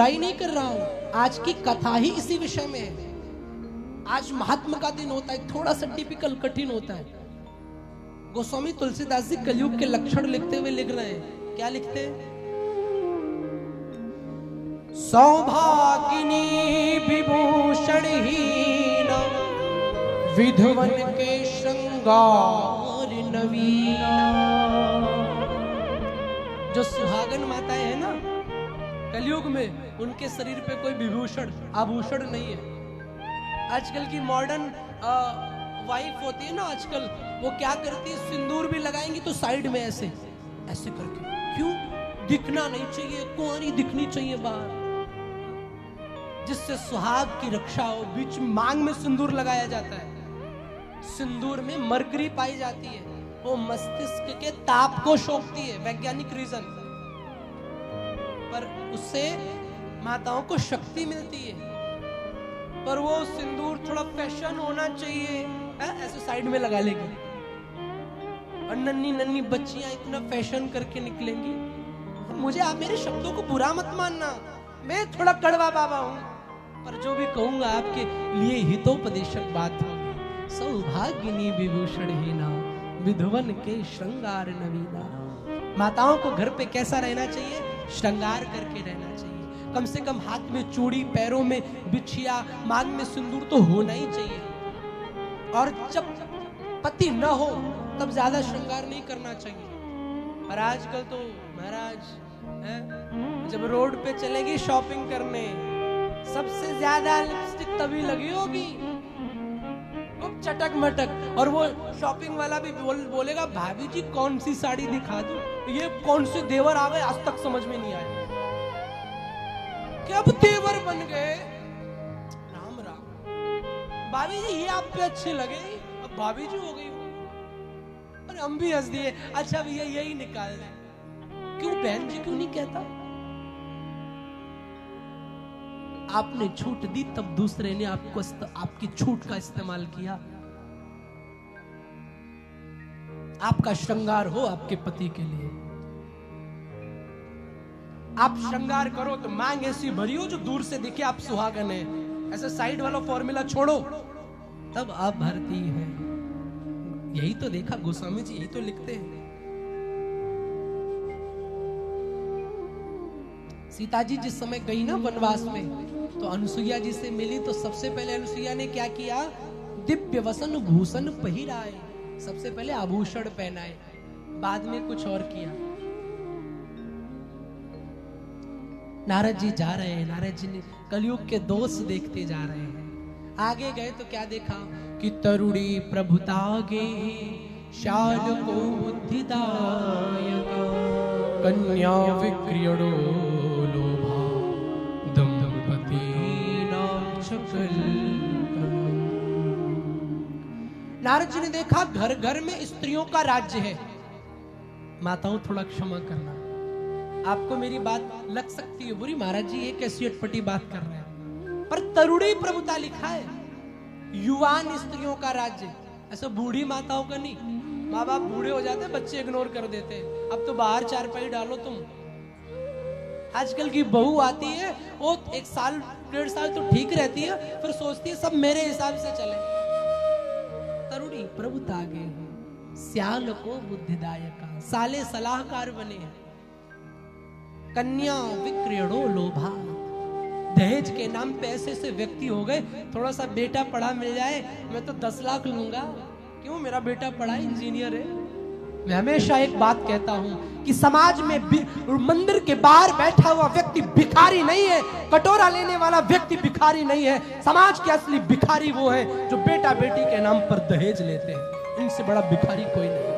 बुराई नहीं कर रहा हूं, आज की कथा ही इसी विषय में है। आज महात्मा का दिन होता है, थोड़ा सा टिपिकल कठिन होता है। गोस्वामी तुलसीदास जी कलयुग के लक्षण लिखते हुए लिख रहे हैं, क्या लिखते हैं? सौभागिनी विभूषणहीन विधवन के श्रृंगार नवीना। जो सुहागन माताएं हैं ना कलयुग में, उनके शरीर पे कोई विभूषण आभूषण नहीं है। आजकल की मॉडर्न वाइफ होती है ना, आजकल वो क्या करती है, सिंदूर भी लगाएंगी तो साइड में ऐसे ऐसे करके, क्यों? दिखना नहीं चाहिए, कुंवारी दिखनी चाहिए बाहर, जिससे सुहाग की रक्षा हो। बीच मांग में सिंदूर लगाया जाता है। सिंदूर में मरकरी पाई जाती है, वो मस्तिष्क के ताप को सोखती है, वैज्ञानिक रीजन। पर उससे माताओं को शक्ति मिलती है। पर वो सिंदूर थोड़ा फैशन होना चाहिए, ऐसे साइड में लगा लेंगे, और नन्ही नन्ही बच्चियां इतना फैशन करके निकलेंगी। मुझे आप मेरे शब्दों को बुरा मत मानना, मैं थोड़ा कड़वा बाबा हूं, पर जो भी कहूंगा आपके लिए हितोपदेशक बात होगी। सौभागिनी विभूषणहीना विधवन के श्रृंगार नवीना। माताओं को घर पे कैसा रहना चाहिए? श्रृंगार करके रहना चाहिए। कम से कम हाथ में चूड़ी, पैरों में बिछिया, मांग में सिंदूर तो होना ही चाहिए। और जब पति न हो तब ज्यादा श्रृंगार नहीं करना चाहिए। पर आजकल तो महाराज जब रोड पे चलेगी शॉपिंग करने, सबसे ज्यादा लिपस्टिक तभी लगी होगी, खूब चटक मटक। और वो शॉपिंग वाला भी बोलेगा, भाभी जी कौन सी साड़ी दिखा दूं, ये कौन से देवर आ गए, आज तक समझ में नहीं आया। कब देवर बन गए? राम राम। भाभी जी ये आप पे अच्छे लगे, अब भाभी जी हो गई। और हम भी हंस दिए, अच्छा भैया यही निकाल दे। क्यों बहन जी क्यों नहीं कहता? आपने छूट दी तब दूसरे ने आपकी छूट का इस्तेमाल किया। आपका श्रृंगार हो आपके पति के लिए, आप श्रृंगार करो तो मांग ऐसी भरी हो जो दूर से दिखे आप सुहागन है। ऐसा साइड वाला फॉर्मूला छोड़ो, तब आप भरती है। यही तो देखा गोस्वामी जी, यही तो लिखते हैं। सीता जी जिस समय गई ना वनवास में, तो अनुसुईया जी से मिली, तो सबसे पहले अनुसुईया ने क्या किया? दिव्य वसन भूषण पहिराए, सबसे पहले आभूषण पहनाए, बाद में कुछ और किया। नारद जी जा रहे हैं, नारद जी ने कलयुग के दोष देखते जा रहे हैं। आगे गए तो क्या देखा कि तरुणी प्रभुतागे शाल को बुद्धिदायक कन्या विक्रियणो लोभा दंपति नाम शकल। नारद जी ने देखा घर घर में स्त्रियों का राज्य है। माताओं थोड़ा क्षमा करना, आपको मेरी बात लग सकती है बुरी, महाराज जी ये कैसी अटपटी बात कर रहे हैं, पर तरुणी प्रभुता लिखा है, युवान स्त्रियों का राज्य, ऐसा बूढ़ी माताओं का नहीं। माँ बाप बूढ़े हो जाते, बच्चे इग्नोर कर देते, अब तो बाहर चारपाई डालो तुम। आजकल की बहू आती है, वो 1 साल 1.5 साल तो ठीक रहती है, फिर सोचती है सब मेरे हिसाब से चले। तरुणी प्रभुता गे श्याल को बुद्धिदायका, साले सलाहकार बने हैं। कन्या विक्रियणो लोभा, दहेज के नाम पे ऐसे ऐसे व्यक्ति हो गए, थोड़ा सा बेटा पढ़ा मिल जाए मैं तो 10 लाख लूंगा। क्यों? मेरा बेटा पढ़ा इंजीनियर है। मैं हमेशा एक बात कहता हूं कि समाज में मंदिर के बाहर बैठा हुआ व्यक्ति भिखारी नहीं है, कटोरा लेने वाला व्यक्ति भिखारी नहीं है। समाज के असली भिखारी वो है जो बेटा बेटी के नाम पर दहेज लेते हैं, इनसे बड़ा भिखारी कोई नहीं।